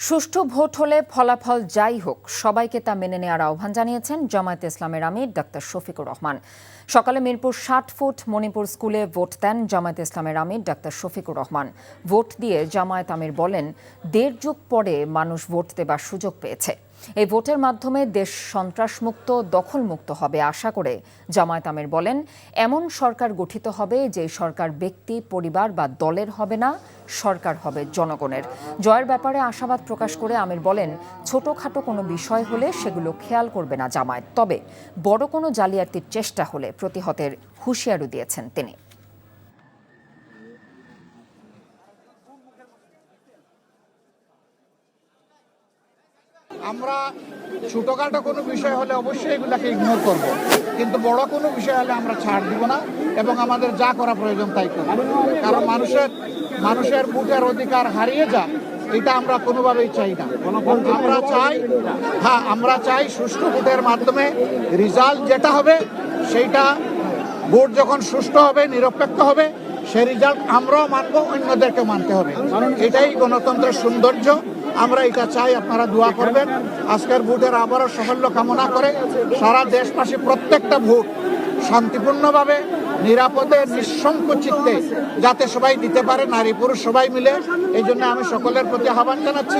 সুষ্ঠু ভোট হলে ফলাফল যাই হোক সবাইকে তা মেনে নেওয়ার আহ্বান জানিয়েছেন জামায়াতে ইসলামের আমির ডাক্তার শফিকুর রহমান। সকালে মিরপুর 60 ফুট মণিপুর স্কুলে ভোট দেন জামায়াতে ইসলামের আমির ডাক্তার শফিকুর রহমান। ভোট দিয়ে জামায়াত আমির বলেন, 1.5 যুগ পরে মানুষ ভোট দেবার সুযোগ পেয়েছে। এই ভোটের মাধ্যমে দেশ সন্ত্রাসমুক্ত, দখলমুক্ত হবে আশা করে জামায়াত আমির বলেন, এমন সরকার গঠিত হবে যে সরকার ব্যক্তি, পরিবার বা দলের হবে না, সরকার হবে জনগণের। জয়ের ব্যাপারে আশাবাদ প্রকাশ করে আমির বলেন, ছোটখাটো কোনো বিষয় হলে সেগুলো খেয়াল করবে না জামায়াত, তবে বড় কোনো জালিয়াতির চেষ্টা হলে প্রতিহতের হুঁশিয়ারি দিয়েছেন তিনি। আমরা ছোটখাটো কোনো বিষয় হলে অবশ্যই এগুলাকে ইগনোর করব, কিন্তু বড় কোনো বিষয় হলে আমরা ছাড় দিব না এবং আমাদের যা করা প্রয়োজন তাই করব। কারণ মানুষের ভোটের অধিকার হারিয়ে যাক, এটা আমরা কোনোভাবেই চাই না। আমরা চাই সুষ্ঠু ভোটের মাধ্যমে রেজাল্ট যেটা হবে সেইটা, ভোট যখন সুষ্ঠু হবে, নিরপেক্ষ হবে, সেই রেজাল্ট আমরাও মানবো, অন্যদেরকে মানতে হবে। এটাই গণতন্ত্রের সৌন্দর্য। আমরা এটা চাই, আপনারা দোয়া করবেন। আজকের ভোটের আবারও সাফল্য কামনা করে সারা দেশবাসী প্রত্যেকটা ভোট শান্তিপূর্ণভাবে, নিরাপদে, নিঃশঙ্ক চিত্তে যাতে সবাই দিতে পারে, নারী পুরুষ সবাই মিলে। এই জন্য আমি সকলের প্রতি আহ্বান জানাচ্ছি।